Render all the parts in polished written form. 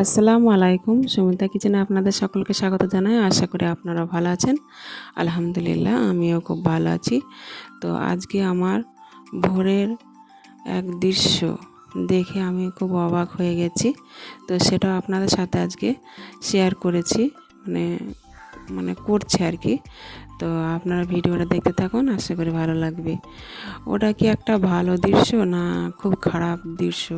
আসসালামু আলাইকুম। সুমিতা কিচেনে আপনাদের সকলকে স্বাগত জানাই। আশা করি আপনারা ভালো আছেন। আলহামদুলিল্লাহ আমিও খুব ভালো আছি। তো আজকে আমার ভোরের এক দৃশ্য দেখে আমি খুব অবাক হয়ে গেছি। তো সেটাও আপনাদের সাথে আজকে শেয়ার করেছি, মানে করছি আর কি। তো আপনারা ভিডিওটা দেখতে থাকুন, আশা করি ভালো লাগবে। ওটা কি একটা ভালো দৃশ্য না খুব খারাপ দৃশ্য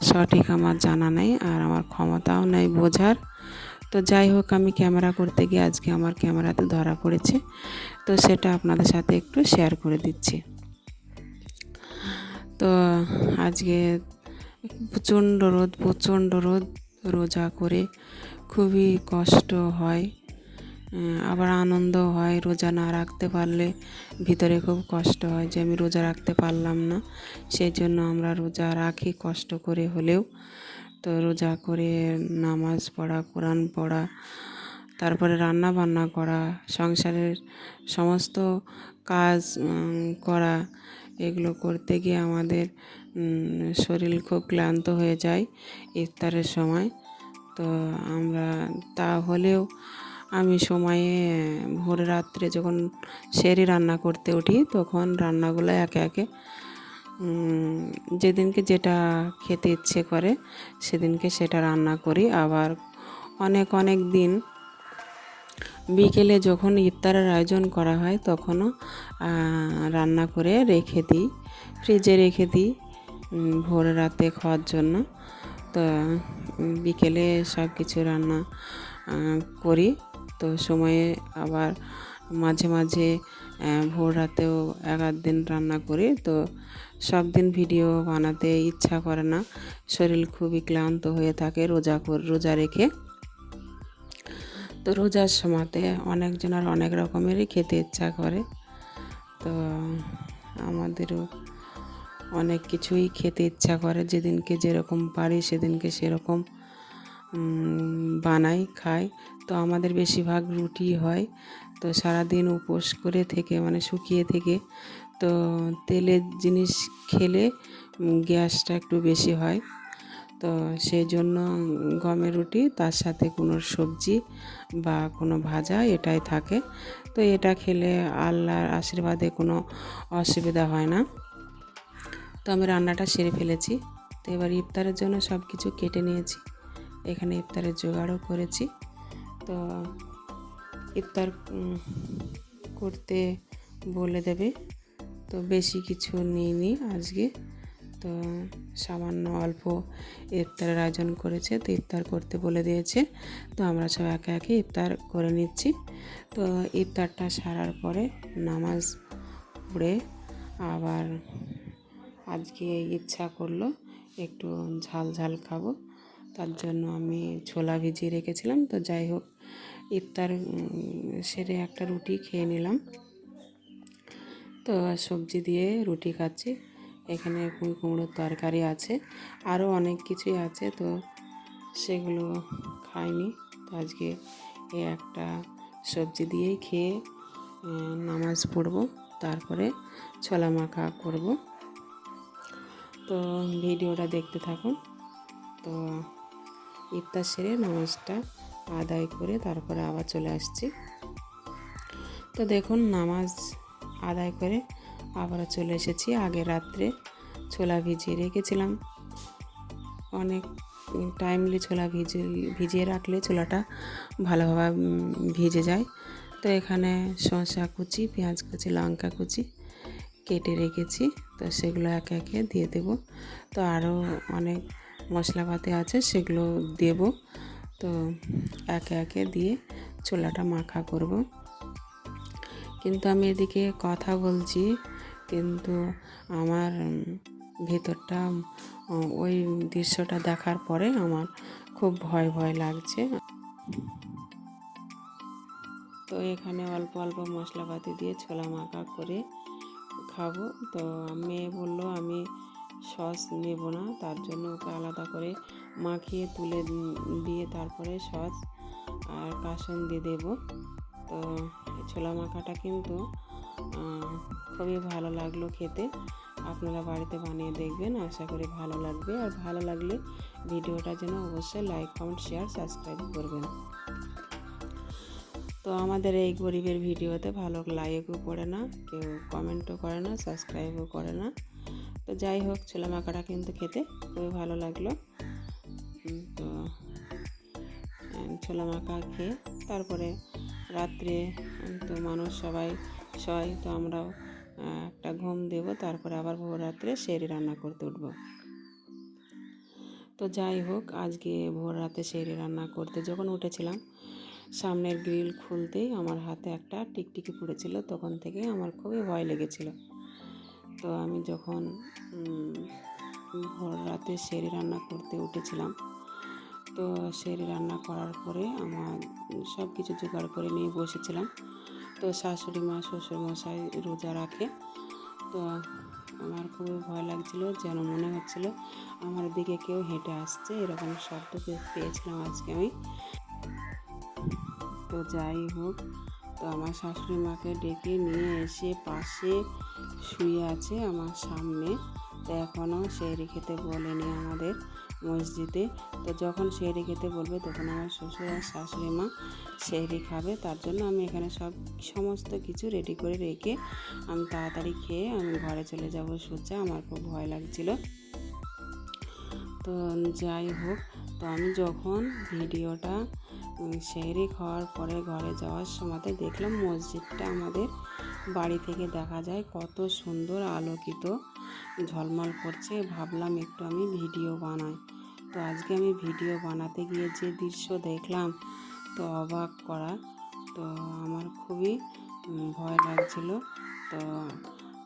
সঠিক আমার জানা নেই, আর আমার ক্ষমতাও নেই বোঝার। তো যাই হোক, আমি ক্যামেরা করতে গিয়ে আজকে আমার ক্যামেরাতে ধরা পড়েছে। তো সেটা আপনাদের সাথে একটু শেয়ার করে দিচ্ছি। তো আজকে প্রচণ্ড রোদ, রোজা করে খুবই কষ্ট হয়, আবার আনন্দ হয়। রোজা না রাখতে পারলে ভিতরে খুব কষ্ট হয় যে আমি রোজা রাখতে পারলাম না। সেই জন্য আমরা রোজা রাখি কষ্ট করে হলেও। তো রোজা করে নামাজ পড়া, কোরআন পড়া, তারপরে রান্না বান্না করা, সংসারের সমস্ত কাজ করা, এগুলো করতে গিয়ে আমাদের শরীর খুব ক্লান্ত হয়ে যায় ইফতারের সময়। তো আমরা তাহলেও আমি সময়ে ভোর রাত্রে যখন সেহরি রান্না করতে উঠি, তখন রান্নাগুলো একে একে যেদিনকে যেটা খেতে ইচ্ছে করে সেদিনকে সেটা রান্না করি। আবার অনেক দিন বিকেলে যখন ইফতারের আয়োজন করা হয় তখনও রান্না করে রেখে দিই, ফ্রিজে রেখে দিই ভোর রাতে খাওয়ার জন্য। তো বিকেলে সব কিছু রান্না করি। তো সময়ে আবার মাঝে মাঝে ভোর রাতেও এক আধ দিন রান্না করি। তো সব দিন ভিডিও বানাতে ইচ্ছা করে না, শরীর খুবই ক্লান্ত হয়ে থাকে রোজা রেখে। তো রোজার সময়তে অনেকজনের অনেক রকমেরই খেতে ইচ্ছা করে। তো আমাদেরও অনেক কিছুই খেতে ইচ্ছা করে, যেদিনকে যেরকম পারি সেদিনকে সেরকম বানাই খাই। তো আমাদের বেশিরভাগ রুটি হয়। তো সারাদিন উপোস করে থেকে, শুকিয়ে থেকে, তো তেলের জিনিস খেলে গ্যাসটা একটু বেশি হয়। তো সেই জন্য গমের রুটি, তার সাথে কোনো সবজি বা কোনো ভাজা এটাই থাকে। তো এটা খেলে আল্লাহর আশীর্বাদে কোনো অসুবিধা হয় না। তো আমি রান্নাটা সেরে ফেলেছি। তো এবার ইফতারের জন্য সব কিছু কেটে নিয়েছি, এখানে ইফতারের জোগাড়ও করেছি। তো ইফতার করতে বলে দেবে, তো বেশি কিছু নিইনি আজকে। তো সামান্য অল্প ইফতারের আয়োজন করেছে, তো ইফতার করতে বলে দিয়েছে। তো আমরা সব একে একে ইফতার করে নিচ্ছি। তো ইফতারটা সারার পরে নামাজ পড়ে আবার আজকে ইচ্ছা করলো একটু ঝাল ঝাল খাবো, তার জন্য আমি ছোলা ভিজিয়ে রেখেছিলাম। তো যাই হোক, ইফতার সেরে একটা রুটি খেয়ে নিলাম। তো সবজি দিয়ে রুটি খাচ্ছি। এখানে কুমড়োর তরকারি আছে, আরও অনেক কিছুই আছে, তো সেগুলো খাইনি। তো আজকে এই একটা সবজি দিয়েই খেয়ে নামাজ পড়ব, তারপরে ছোলা মাখা করব। তো ভিডিওটা দেখতে থাকুন। তো ইফতার সেরে নামাজটা আদায় করে তারপরে আবার চলে আসছি। তো দেখুন, নামাজ আদায় করে আবারও চলে এসেছি। আগের রাত্রে ছোলা ভিজিয়ে রেখেছিলাম। অনেক টাইমলি ছোলা ভিজিয়ে রাখলে ছোলাটা ভালোভাবে ভিজে যায়। তো এখানে শসা কুচি, পেঁয়াজ কুচি, লঙ্কা কুচি কেটে রেখেছি। তো সেগুলো একে একে দিয়ে দেব। তো আরও অনেক মশলাপাতি আছে, সেগুলো দেব। তো একে একে দিয়ে ছোলাটা মাখা করব। কিন্তু আমি এদিকে কথা বলছি, কিন্তু আমার ভেতরটা ওই দৃশ্যটা দেখার পরে আমার খুব ভয় ভয় লাগছে। তো এখানে অল্প অল্প মশলাপাতি দিয়ে ছোলা মাখা করে খাবো। তো মেয়ে বললো আমি সস নেব না, তার জন্য ওকে আলাদা করে মাখিয়ে তুলে দিয়ে তারপরে সস আর কাসুন্দি দেব। তো ছোলা মাখাটা কিন্তু খুবই ভালো লাগলো খেতে। আপনারা বাড়িতে বানিয়ে দেখবেন, আশা করি ভালো লাগবে। আর ভালো লাগলে ভিডিওটার জন্য অবশ্যই লাইক, কমেন্ট, শেয়ার, সাবস্ক্রাইব করবেন। তো আমাদের এই গরিবের ভিডিওতে ভালো লাইকও করে না, কেউ কমেন্টও করে না, সাবস্ক্রাইবও করে না। তো যাই হোক, ছোলা মাখাটা কিন্তু খেতে খুবই ভালো লাগলো। তো ছোলা মাখা খেয়ে তারপরে রাত্রে তো মানুষ সবাই শয়, তো আমরাও একটা ঘুম দেব, তারপরে আবার ভোর রাত্রে সেহরি রান্না করতে উঠব। তো যাই হোক, আজকে ভোর রাতে সেহরি রান্না করতে যখন উঠেছিলাম, সামনের গ্রিল খুলতেই আমার হাতে একটা টিকটিকি পড়েছিল। তখন থেকে আমার খুবই ভয় লেগেছিল। তো আমি যখন ভোর রাতে সেহরি রান্না করতে উঠেছিলাম, তো সেহরি রান্না করার পরে আমার সব কিছু জোগাড় করে নিয়ে বসেছিলাম। তো শাশুড়ি মা, শ্বশুরমশাই রোজা রাখে। তো আমার খুবই ভয় লাগছিল, যেন মনে হচ্ছিল আমার দিকে কেউ হেঁটে আসছে, এরকম শব্দ পেয়েছিলাম আজকে আমি। তো যাই হোক, তো আমার শাশুড়ি মাকে ডেকে নিয়ে এসে পাশে শুয়ে আছে আমার সামনে। তো এখনও সেহরি খেতে বলেনি আমাদের মসজিদে। তো যখন সেহরি খেতে বলবে তখন আমার শ্বশুর আর শাশুড়ি মা সেহরি খাবে। তার জন্য আমি এখানে সমস্ত কিছু রেডি করে রেখে আমি তাড়াতাড়ি খেয়ে আমি ঘরে চলে যাব সোজা। আমার খুব ভয় লাগছিল। তো যাই হোক, তো আমি যখন ভিডিওটা সেহরি খাওয়ার পরে ঘরে যাওয়ার সময় দেখলাম মসজিদটা আমাদের বাড়ি থেকে দেখা যায় কত সুন্দর আলোকিত, ঝলমল করছে। ভাবলাম একটু আমি ভিডিও বানাই। তো আজকে আমি ভিডিও বানাতে গিয়ে যে দৃশ্য দেখলাম, তো অবাক করা। তো আমার খুবই ভয় লাগছিল। তো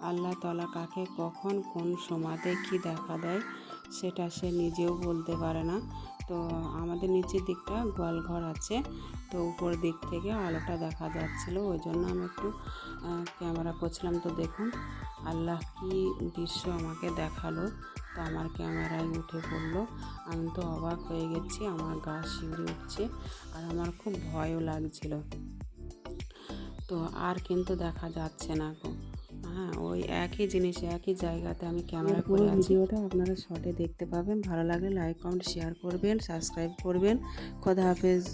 আল্লাহ তাআলা কাকে কখন কোন সময়তে কী দেখা দেয় সেটা সে নিজেও বলতে পারে না। তো আমাদের নিচের দিকটা গোয়ালঘর আছে, তো উপর দিক থেকে আলোটা দেখা যাচ্ছিলো, ওই জন্য আমি একটু ক্যামেরা করছিলাম। তো দেখুন আল্লাহ কি দৃশ্য আমাকে দেখালো। তো আমার ক্যামেরায় উঠে পড়লো। আমি তো অবাক হয়ে গেছি, আমার গা শিউরে উঠছে আর আমার খুব ভয়ও লাগছিল। তো আর কিন্তু দেখা যাচ্ছে না গো। হ্যাঁ, ওই একই জিনিস একই জায়গাতে আমি ক্যামেরা করে আছি। ভিডিওটা আপনারা শর্টে দেখতে পাবেন। ভালো লাগলে লাইক, কমেন্ট, শেয়ার করবেন, সাবস্ক্রাইব করবেন। খোদা হাফেজ।